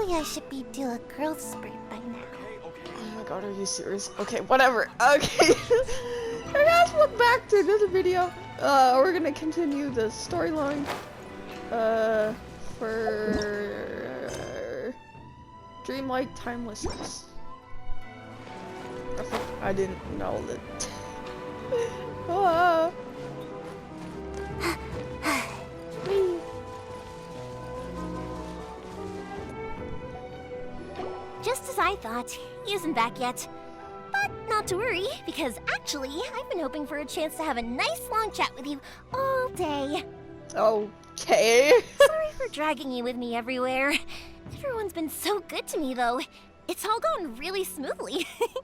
Really, I should be due a growth spurt by now. Oh my god, are you serious? Okay, whatever. Okay. Hey guys, welcome back to another video. We're gonna continue the storyline. For Dreamlight Timelessness. I didn't know that. Just as I thought, he isn't back yet. But not to worry, because actually, I've been hoping for a chance to have a nice long chat with you all day. Okay. Sorry for dragging you with me everywhere. Everyone's been so good to me, though. It's all gone really smoothly. Feels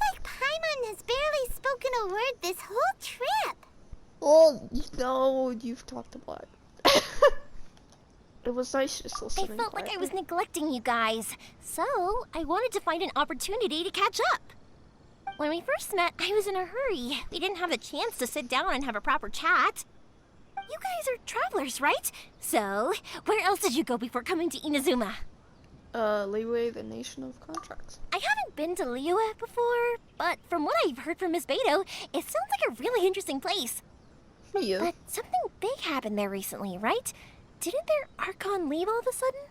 like Paimon has barely spoken a word this whole trip. Well, you know, you've talked a lot. It was nice just listening. I felt like I was neglecting you guys, so I wanted to find an opportunity to catch up. When we first met, I was in a hurry. We didn't have a chance to sit down and have a proper chat. You guys are travelers, right? So, where else did you go before coming to Inazuma? Liyue, the nation of contracts. I haven't been to Liyue before, but from what I've heard from Miss Beto, it sounds like a really interesting place. Yeah. But something big happened there recently, right? Didn't their Archon leave all of a sudden?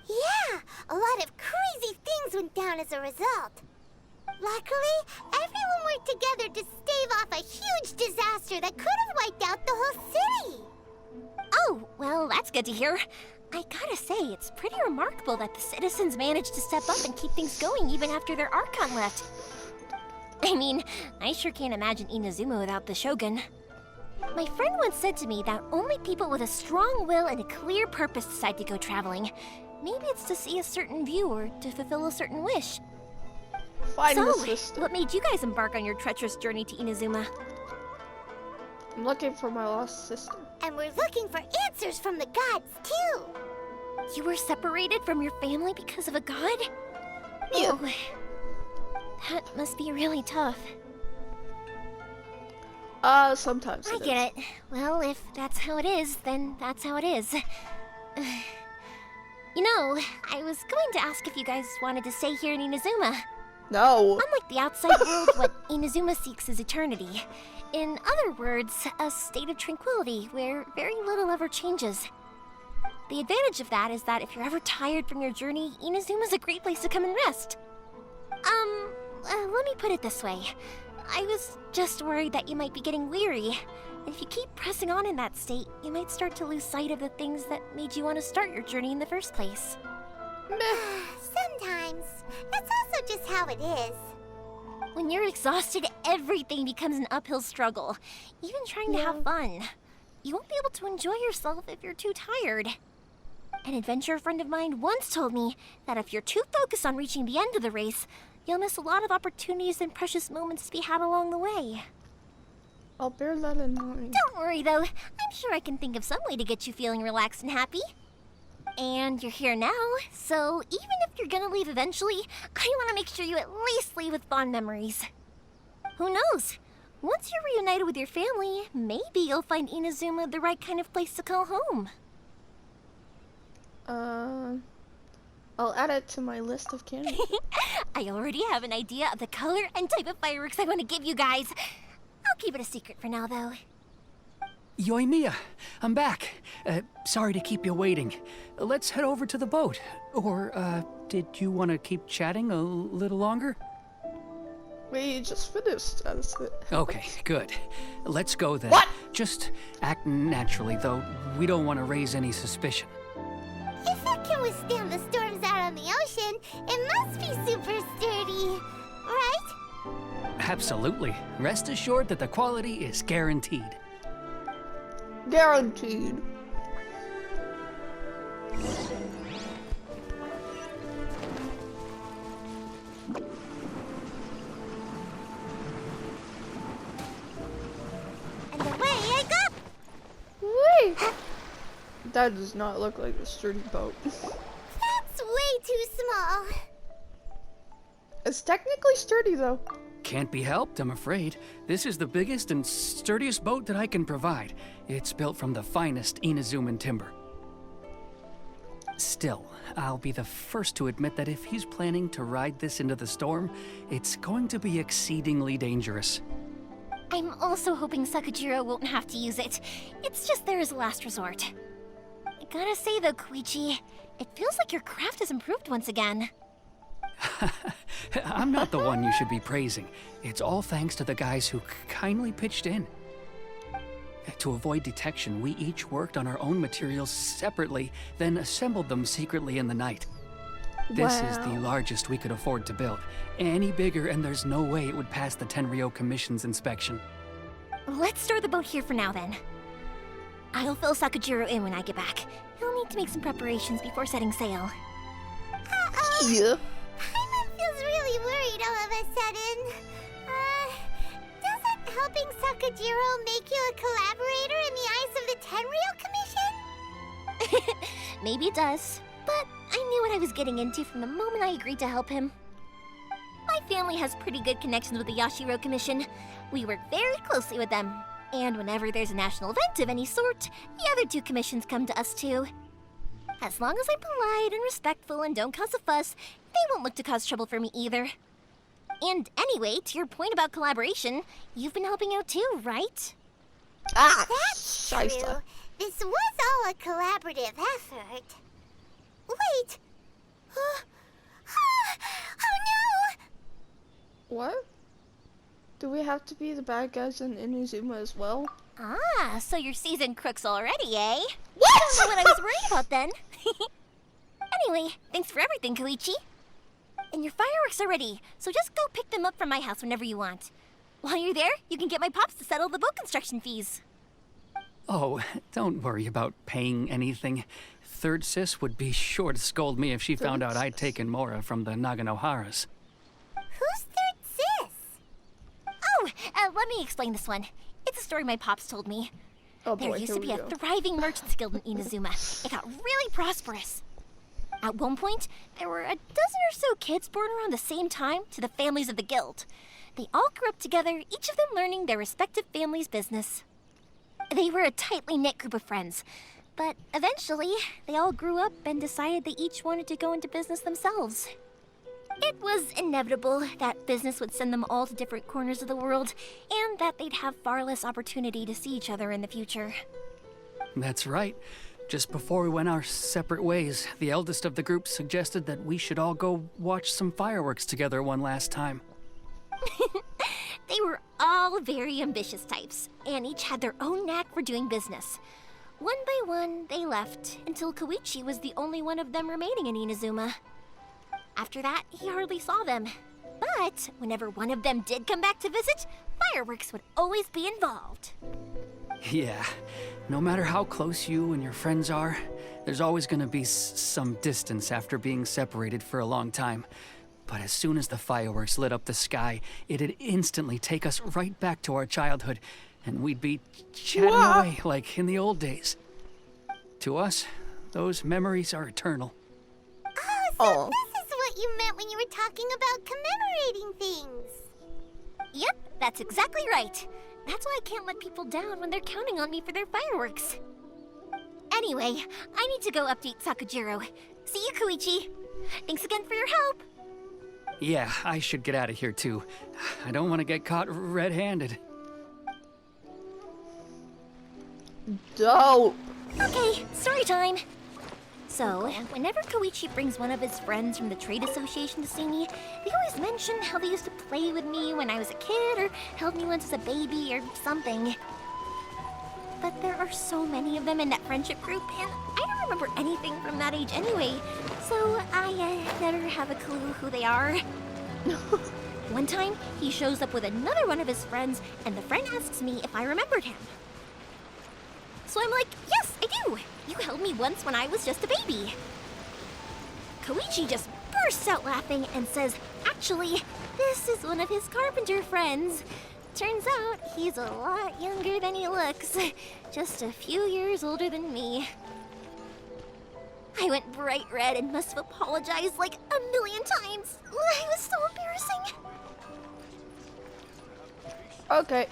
Yeah, a lot of crazy things went down as a result. Luckily, everyone worked together to stave off a huge disaster that could have wiped out the whole city. Oh, well, that's good to hear. I gotta say, it's pretty remarkable that the citizens managed to step up and keep things going even after their Archon left. I mean, I sure can't imagine Inazuma without the Shogun. My friend once said to me that only people with a strong will and a clear purpose decide to go traveling. Maybe it's to see a certain view or to fulfill a certain wish. Find the So, sister. what made you guys embark on your treacherous journey to Inazuma? I'm looking for my lost sister. And we're looking for answers from the gods, too. You were separated from your family because of a god? Yeah. Oh, that must be really tough. Sometimes I get it. Well, if that's how it is, then that's how it is. You know, I was going to ask if you guys wanted to stay here in Inazuma. No. Unlike the outside world, what Inazuma seeks is eternity. In other words, a state of tranquility where very little ever changes. The advantage of that is that if you're ever tired from your journey, Inazuma's a great place to come and rest. Let me put it this way. I was just worried that you might be getting weary. And if you keep pressing on in that state, you might start to lose sight of the things that made you want to start your journey in the first place. Sometimes. That's also just how it is. When you're exhausted, everything becomes an uphill struggle. Even trying to have fun. You won't be able to enjoy yourself if you're too tired. An adventurer friend of mine once told me that if you're too focused on reaching the end of the race, you'll miss a lot of opportunities and precious moments to be had along the way. I'll bear that in mind. Don't worry, though. I'm sure I can think of some way to get you feeling relaxed and happy. And you're here now, so even if you're gonna leave eventually, I want to make sure you at least leave with fond memories. Who knows? Once you're reunited with your family, maybe you'll find Inazuma the right kind of place to call home. I'll add it to my list of candidates. I already have an idea of the color and type of fireworks I want to give you guys. I'll keep it a secret for now, though. Yoimiya, I'm back. Sorry to keep you waiting. Let's head over to the boat. Or, did you want to keep chatting a little longer? We just finished. That's it. Okay, good. Let's go then. What? Just act naturally, though. We don't want to raise any suspicion. If it can withstand the storms out on the ocean, it must be super sturdy, right? Absolutely. Rest assured that the quality is guaranteed. Guaranteed. And away I go! Wait. That does not look like a sturdy boat. That's way too small. It's technically sturdy though. Can't be helped, I'm afraid. This is the biggest and sturdiest boat that I can provide. It's built from the finest Inazuman timber. Still, I'll be the first to admit that if he's planning to ride this into the storm, it's going to be exceedingly dangerous. I'm also hoping Sakujira won't have to use it. It's just there as a last resort. I gotta say though, Koichi, it feels like your craft has improved once again. I'm not the one you should be praising. It's all thanks to the guys who kindly pitched in. To avoid detection, we each worked on our own materials separately, then assembled them secretly in the night. This is the largest we could afford to build. Any bigger and there's no way it would pass the Tenryou Commission's inspection. Let's store the boat here for now then. I'll fill Sakujiro in when I get back. He'll need to make some preparations before setting sail. Uh-oh. Yeah. Paimon feels really worried all of a sudden. Doesn't helping Sakujiro make you a collaborator in the eyes of the Tenryou Commission? Maybe it does, but I knew what I was getting into from the moment I agreed to help him. My family has pretty good connections with the Yashiro Commission. We work very closely with them, and whenever there's a national event of any sort, the other two commissions come to us too. As long as I'm polite and respectful and don't cause a fuss, they won't look to cause trouble for me either. And anyway, to your point about collaboration, you've been helping out too, right? Ah, That's true. Scheisse. This was all a collaborative effort. Wait. Oh no! What? Do we have to be the bad guys in Inazuma as well? Ah, so you're seasoned crooks already, eh? What? Don't know what I was worried about then. Anyway, thanks for everything, Koichi. And your fireworks are ready, so just go pick them up from my house whenever you want. While you're there, you can get my pops to settle the boat construction fees. Oh, don't worry about paying anything. Third Sis would be sure to scold me if she found out I'd taken Mora from the Naganoharas. Who's Third Sis? Oh, let me explain this one. It's a story my pops told me. Oh There boy, used here to we be a go. thriving merchants guild in Inazuma. It got really prosperous. At one point, there were a dozen or so kids born around the same time to the families of the guild. They all grew up together, each of them learning their respective family's business. They were a tightly knit group of friends, but eventually, they all grew up and decided they each wanted to go into business themselves. It was inevitable that business would send them all to different corners of the world, and that they'd have far less opportunity to see each other in the future. That's right. Just before we went our separate ways, the eldest of the group suggested that we should all go watch some fireworks together one last time. They were all very ambitious types, and each had their own knack for doing business. One by one, they left, until Koichi was the only one of them remaining in Inazuma. After that, he hardly saw them. But whenever one of them did come back to visit, fireworks would always be involved. Yeah, no matter how close you and your friends are, there's always gonna be some distance after being separated for a long time. But as soon as the fireworks lit up the sky, it'd instantly take us right back to our childhood, and we'd be chatting away like in the old days. To us, those memories are eternal. Oh, so this is what you meant when you were talking about commemorating things. Yep, that's exactly right. That's why I can't let people down when they're counting on me for their fireworks. Anyway, I need to go update Sakujiro. See you, Koichi. Thanks again for your help. Yeah, I should get out of here too. I don't want to get caught red-handed. Dope. Okay, story time. So, whenever Koichi brings one of his friends from the trade association to see me, they always mention how they used to play with me when I was a kid or held me once as a baby or something. But there are so many of them in that friendship group, and I don't remember anything from that age anyway, so I never have a clue who they are. One time, he shows up with another one of his friends, and the friend asks me if I remembered him. So I'm like, yes, I do. You held me once when I was just a baby. Koichi just bursts out laughing and says, actually, this is one of his carpenter friends. Turns out he's a lot younger than he looks. Just a few years older than me. I went bright red and must have apologized like a million times. It was so embarrassing. Okay.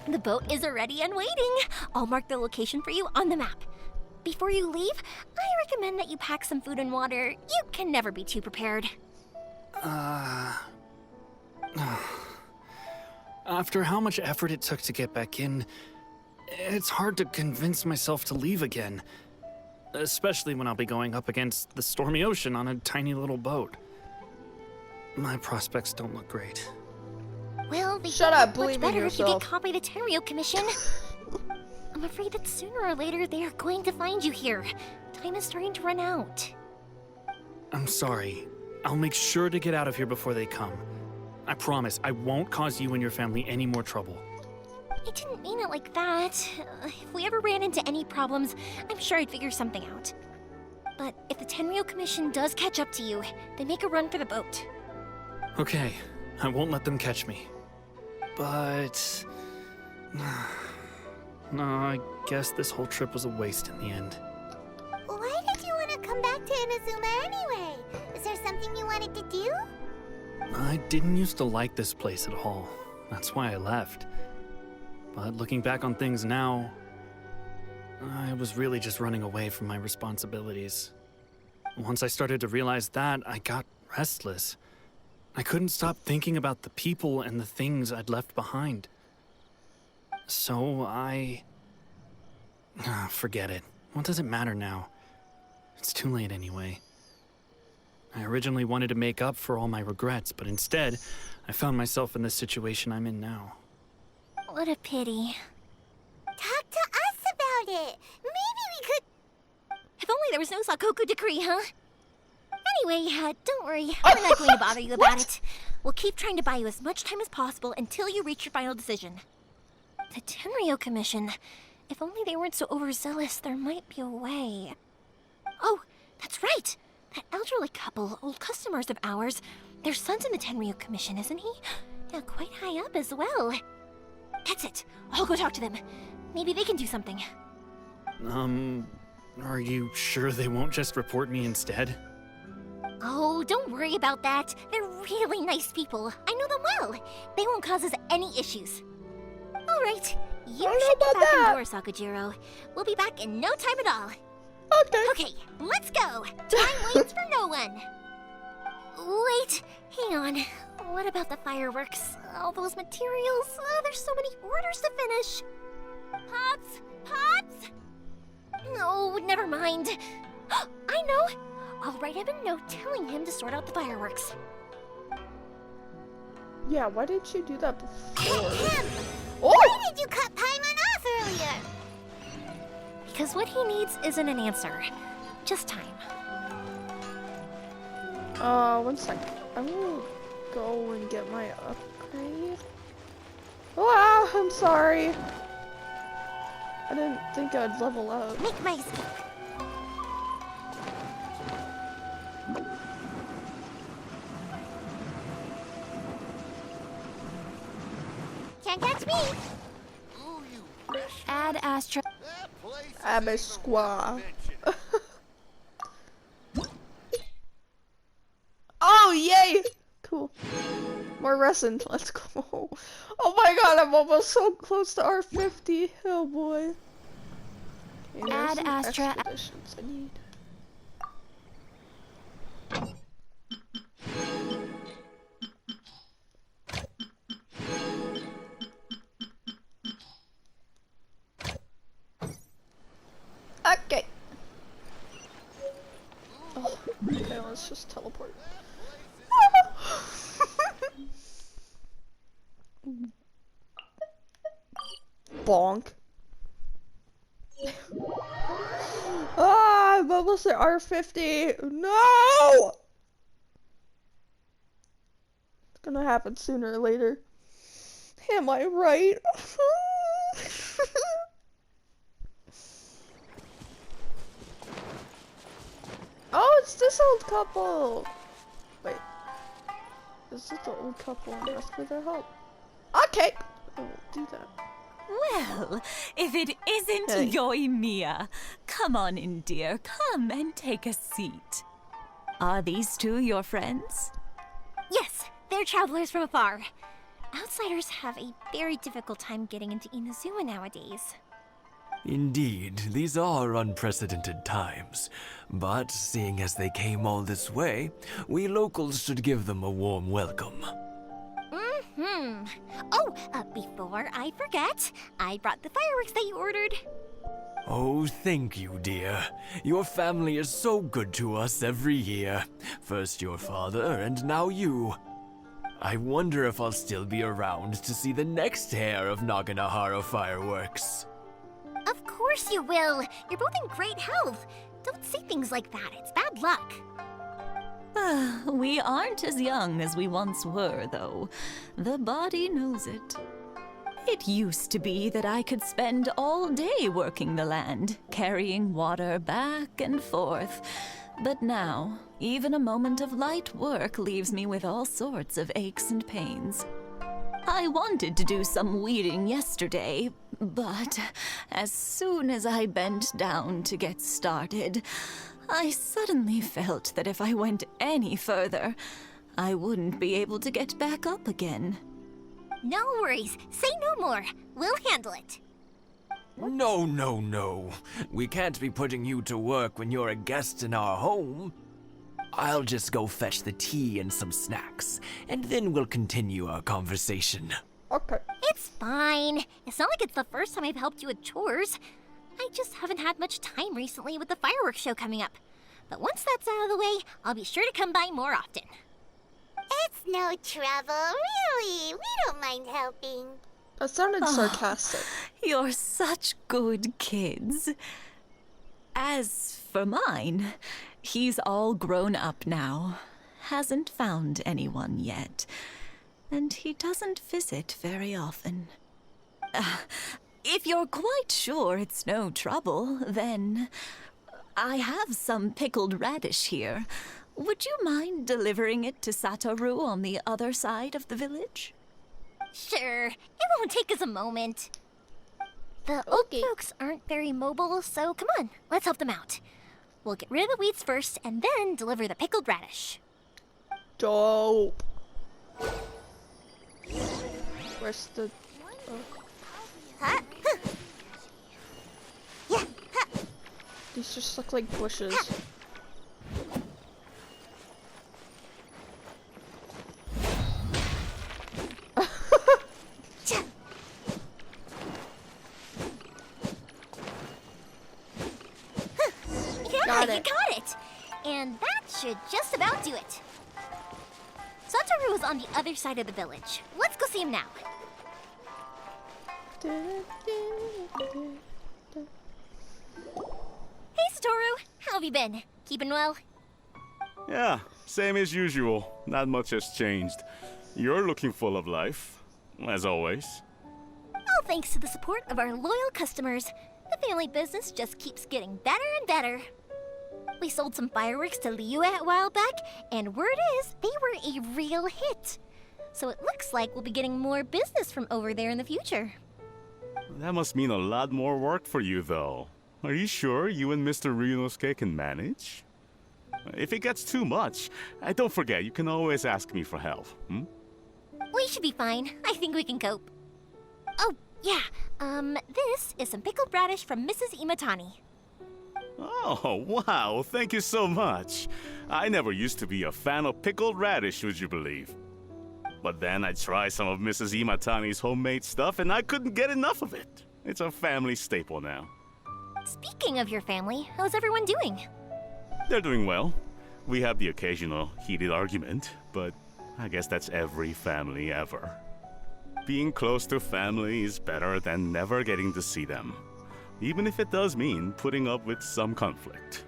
The boat is ready and waiting. I'll mark the location for you on the map. Before you leave, I recommend that you pack some food and water. You can never be too prepared. After how much effort it took to get back in, it's hard to convince myself to leave again. Especially when I'll be going up against the stormy ocean on a tiny little boat. My prospects don't look great. Well, they Shut can up, look believe much in better if you yourself. get caught by the Tenryo Commission. I'm afraid that sooner or later they are going to find you here. Time is starting to run out. I'm sorry. I'll make sure to get out of here before they come. I promise I won't cause you and your family any more trouble. I didn't mean it like that. If we ever ran into any problems, I'm sure I'd figure something out. But if the Tenryo Commission does catch up to you, they make a run for the boat. Okay, I won't let them catch me. But... no, I guess this whole trip was a waste in the end. Why did you want to come back to Inazuma anyway? Is there something you wanted to do? I didn't used to like this place at all. That's why I left. But looking back on things now, I was really just running away from my responsibilities. Once I started to realize that, I got restless. I couldn't stop thinking about the people and the things I'd left behind. So forget it. What does it matter now? It's too late anyway. I originally wanted to make up for all my regrets, but instead, I found myself in the situation I'm in now. What a pity. Talk to us about it. Maybe we could... If only there was no Sakoku decree, huh? Anyway, don't worry. We're not going to bother you about it. We'll keep trying to buy you as much time as possible until you reach your final decision. The Tenryo Commission. If only they weren't so overzealous, there might be a way. Oh, that's right! That elderly couple, old customers of ours, their son's in the Tenryo Commission, isn't he? Yeah, quite high up as well. That's it. I'll go talk to them. Maybe they can do something. Are you sure they won't just report me instead? Oh, don't worry about that. They're really nice people. I know them well. They won't cause us any issues. All right. You should get back indoors, Sakujiro. We'll be back in no time at all. Okay. Okay, let's go. Time waits for no one. Wait, hang on. What about the fireworks? All those materials? There's so many orders to finish. Pops? Pops? No, never mind. I know. I'll write him a note telling him to sort out the fireworks. Yeah, why didn't you do that before? Him! Oh! Why did you cut Paimon off earlier? Because what he needs isn't an answer, just time. 1 second. I will go and get my upgrade. Wow, I'm sorry. I didn't think I'd level up. Make my escape. Can't catch me. Add Astra. Abisqua. Oh, yay! Cool. More wrestling. Let's go. Oh my god, I'm almost so close to R50. Oh boy. Okay, there's Add some Astra. expeditions I need. Okay. Oh, okay, let's just teleport. Bonk. I'm almost at R50. No! It's gonna happen sooner or later. Am I right? Oh, it's this old couple! Wait. This is the old couple and ask for their help. Okay! I will do that. Well, if it isn't Hey. Yoimiya. Come on in, dear. Come and take a seat. Are these two your friends? Yes, they're travelers from afar. Outsiders have a very difficult time getting into Inazuma nowadays. Indeed, these are unprecedented times. But seeing as they came all this way, we locals should give them a warm welcome. Oh, before I forget, I brought the fireworks that you ordered. Oh, thank you, dear. Your family is so good to us every year. First your father, and now you. I wonder if I'll still be around to see the next hair of Naganahara fireworks. Of course you will. You're both in great health. Don't say things like that. It's bad luck. We aren't as young as we once were, though. The body knows it. It used to be that I could spend all day working the land, carrying water back and forth. But now, even a moment of light work leaves me with all sorts of aches and pains. I wanted to do some weeding yesterday, but as soon as I bent down to get started, I suddenly felt that if I went any further, I wouldn't be able to get back up again. No worries. Say no more. We'll handle it. No, no, no. We can't be putting you to work when you're a guest in our home. I'll just go fetch the tea and some snacks, and then we'll continue our conversation. Okay. It's fine. It's not like it's the first time I've helped you with chores. I just haven't had much time recently with the fireworks show coming up. But once that's out of the way, I'll be sure to come by more often. It's no trouble, really. We don't mind helping. That sounded sarcastic. You're such good kids. As for mine, he's all grown up now. Hasn't found anyone yet. And he doesn't visit very often. If you're quite sure it's no trouble, then I have some pickled radish here. Would you mind delivering it to Satoru on the other side of the village? Sure. It won't take us a moment. The old Okay. folks aren't very mobile, so come on, let's help them out. We'll get rid of the weeds first and then deliver the pickled radish. Dope. Where's the... Huh? Yeah. These just look like bushes. Yeah, Got you it. got it. And that should just about do it. Satoru is on the other side of the village. Let's go see him now. Hey, Satoru. How have you been? Keeping well? Yeah, same as usual. Not much has changed. You're looking full of life, as always. All thanks to the support of our loyal customers. The family business just keeps getting better and better. We sold some fireworks to Liu a while back, and word is they were a real hit. So it looks like we'll be getting more business from over there in the future. That must mean a lot more work for you, though. Are you sure you and Mr. Ryunosuke can manage? If it gets too much, don't forget, you can always ask me for help, hmm? We should be fine. I think we can cope. Oh, yeah. This is some pickled radish from Mrs. Imatani. Oh, wow, thank you so much. I never used to be a fan of pickled radish, would you believe? But then I tried some of Mrs. Imatani's homemade stuff and I couldn't get enough of it. It's a family staple now. Speaking of your family, how's everyone doing? They're doing well. We have the occasional heated argument, but I guess that's every family ever. Being close to family is better than never getting to see them, even if it does mean putting up with some conflict.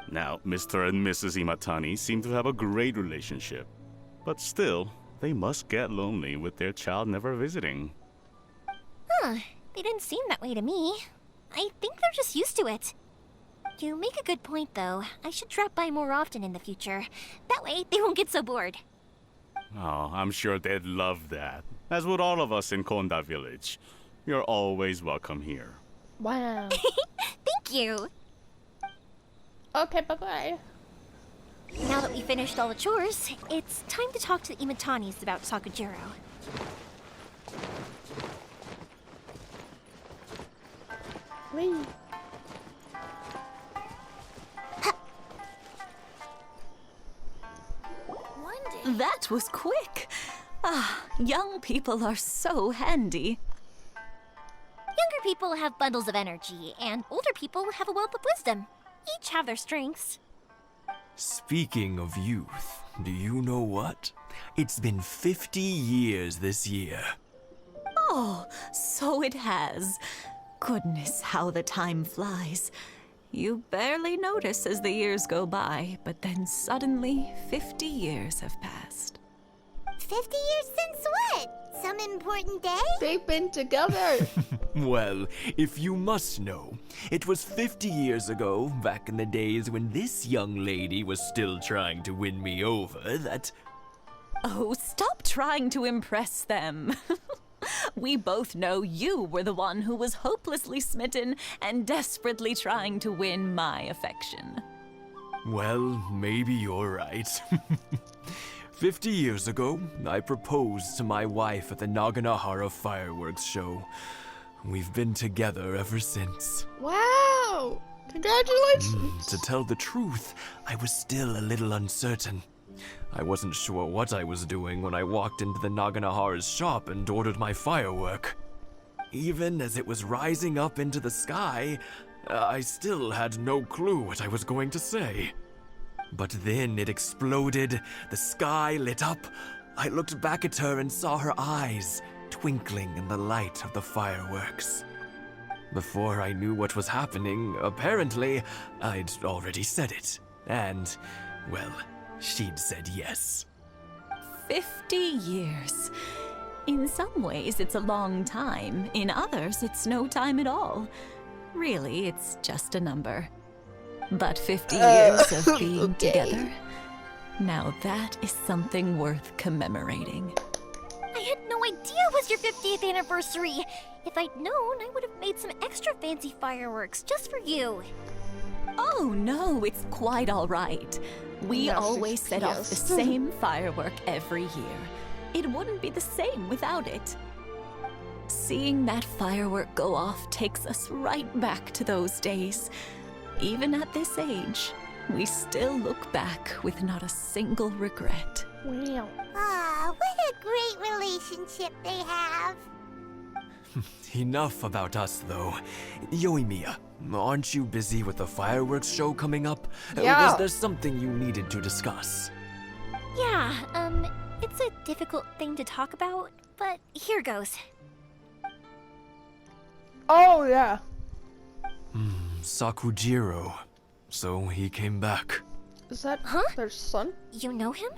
Now, Mr. and Mrs. Imatani seem to have a great relationship, but still, they must get lonely with their child never visiting. Huh, they didn't seem that way to me. I think they're just used to it. You make a good point, though. I should drop by more often in the future. That way, they won't get so bored. Oh, I'm sure they'd love that, as would all of us in Konda Village. You're always welcome here. Wow. Thank you! Okay, bye-bye. Now that we finished all the chores, it's time to talk to the Imatanis about Sakujira. Whee. That was quick. Ah, young people are so handy. Younger people have bundles of energy, and older people have a wealth of wisdom. Each have their strengths. Speaking of youth, do you know what? It's been 50 years this year. Oh, so it has. Goodness, how the time flies. You barely notice as the years go by, but then suddenly 50 years have passed. 50 years since what? Some important day? They've been together. Well, if you must know, it was 50 years ago, back in the days when this young lady was still trying to win me over, that... Oh, stop trying to impress them. We both know you were the one who was hopelessly smitten and desperately trying to win my affection. Well, maybe you're right. 50 years ago, I proposed to my wife at the Naganahara fireworks show. We've been together ever since. Wow! Congratulations! To tell the truth, I was still a little uncertain. I wasn't sure what I was doing when I walked into the Naganahara's shop and ordered my firework. Even as it was rising up into the sky, I still had no clue what I was going to say. But then it exploded, the sky lit up. I looked back at her and saw her eyes twinkling in the light of the fireworks. Before I knew what was happening, apparently, I'd already said it. And, well, she'd said yes. 50 years. In some ways, it's a long time. In others, it's no time at all. Really, it's just a number. But 50 years of being okay. together, now that is something worth commemorating. I had no idea it was your 50th anniversary. If I'd known, I would have made some extra fancy fireworks just for you. Oh no, it's quite all right. We Yes, always set off the yes. same firework every year. It wouldn't be the same without it. Seeing that firework go off takes us right back to those days. Even at this age, we still look back with not a single regret. Wow. Ah, what a great relationship they have. Enough about us, though. Yoimiya, aren't you busy with the fireworks show coming up? Yeah. Was there something you needed to discuss? Yeah, it's a difficult thing to talk about, but here goes. Oh, yeah. Sakujiro. So he came back. Is that their son? You know him?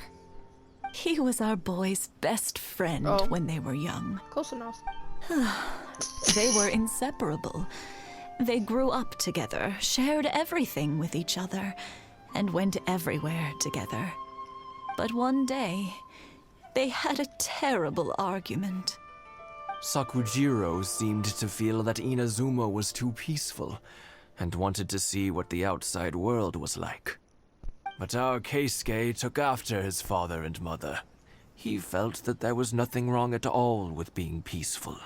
He was our boy's best friend Oh. when they were young. Close enough. They were inseparable. They grew up together, shared everything with each other, and went everywhere together. But one day, they had a terrible argument. Sakujiro seemed to feel that Inazuma was too peaceful, and wanted to see what the outside world was like. But our Keisuke took after his father and mother. He felt that there was nothing wrong at all with being peaceful.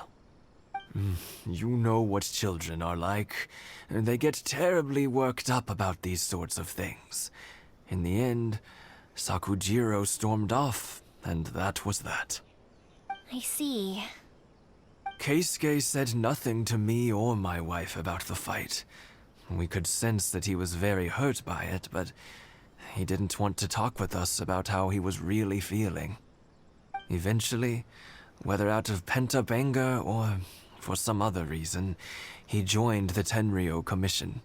You know what children are like. They get terribly worked up about these sorts of things. In the end, Sakujiro stormed off, and that was that. I see. Keisuke said nothing to me or my wife about the fight. We could sense that he was very hurt by it, but he didn't want to talk with us about how he was really feeling. Eventually, whether out of pent-up anger or for some other reason, he joined the Tenryo Commission.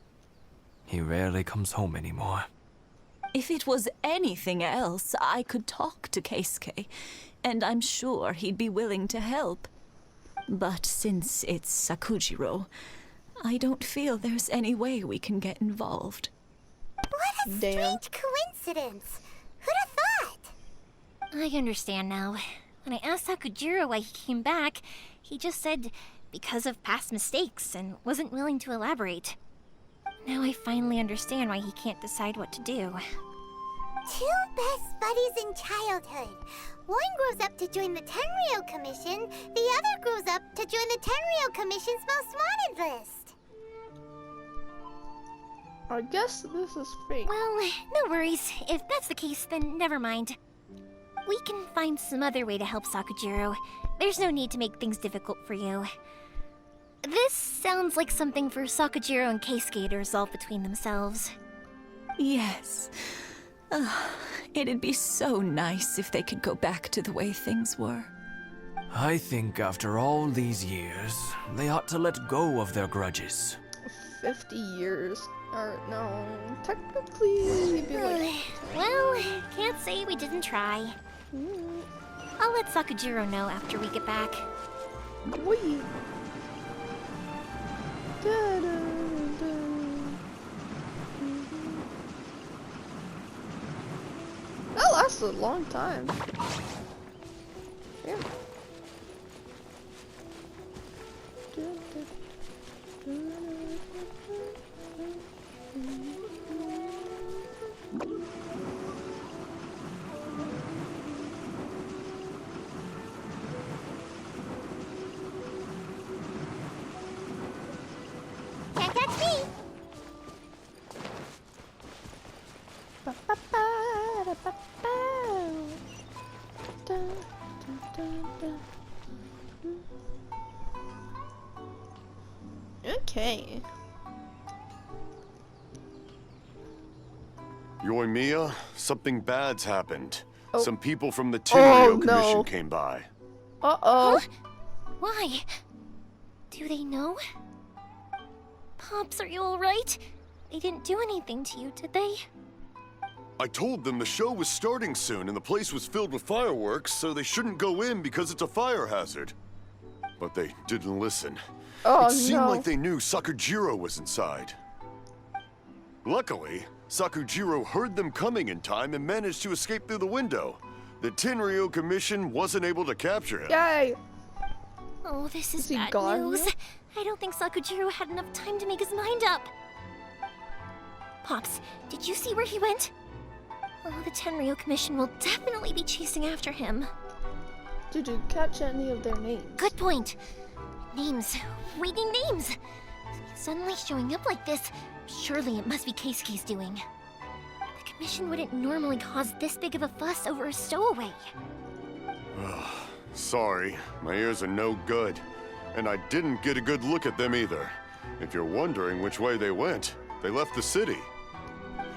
He rarely comes home anymore. If it was anything else, I could talk to Keisuke, and I'm sure he'd be willing to help. But since it's Sakujiro, I don't feel there's any way we can get involved. What a Damn. strange coincidence. Who'd have thought? I understand now. When I asked Sakujiro why he came back, he just said because of past mistakes and wasn't willing to elaborate. Now I finally understand why he can't decide what to do. Two best buddies in childhood. One grows up to join the Tenryou Commission, the other grows up to join the Tenryou Commission's most wanted list. I guess this is fake. Well, no worries. If that's the case, then never mind. We can find some other way to help Sakujiro. There's no need to make things difficult for you. This sounds like something for Sakujiro and Keisuke to resolve between themselves. Yes. It'd be so nice if they could go back to the way things were. I think after all these years, they ought to let go of their grudges. 50 years. Or no, technically it'd be like... Well, can't say we didn't try. I'll let Sakujiro know after we get back. Wee. Da-da-da. That lasted a long time. Yeah. Can't catch me! Okay. Yoimiya, something bad's happened. Oh. Some people from the Tenryou no. Commission came by. Uh-oh. Why? Do they know? Pops, are you alright? They didn't do anything to you, did they? I told them the show was starting soon and the place was filled with fireworks, so they shouldn't go in because it's a fire hazard. But they didn't listen. Oh, it seemed no. like they knew Sakujiro was inside. Luckily, Sakujiro heard them coming in time and managed to escape through the window. The Tenryou Commission wasn't able to capture him. Yay! Oh, this is he bad gone news. now? I don't think Sakujiro had enough time to make his mind up. Pops, did you see where he went? Oh, the Tenryou Commission will definitely be chasing after him. Did you catch any of their names? Good point. Names. We need names. Suddenly showing up like this, surely it must be Keisuke's doing. The Commission wouldn't normally cause this big of a fuss over a stowaway. Sorry, my ears are no good. And I didn't get a good look at them either. If you're wondering which way they went, they left the city.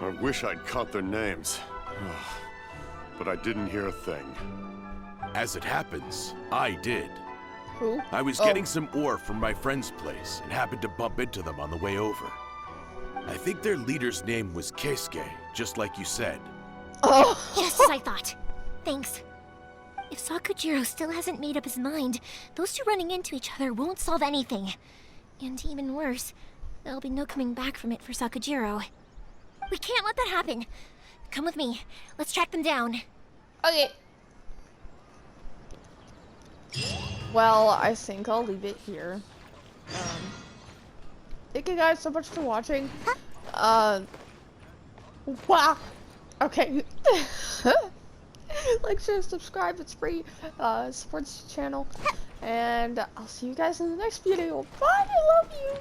I wish I'd caught their names. But I didn't hear a thing. As it happens, I did. Who? I was getting some ore from my friend's place and happened to bump into them on the way over. I think their leader's name was Keisuke, just like you said. Oh! Just as I thought. Thanks. If Sakujiro still hasn't made up his mind, those two running into each other won't solve anything. And even worse, there'll be no coming back from it for Sakujiro. We can't let that happen. Come with me. Let's track them down. Okay. Well, I think I'll leave it here. Thank you guys so much for watching. Wow. Okay. Like, share, subscribe. It's free. Supports the channel. And I'll see you guys in the next video. Bye. I love you.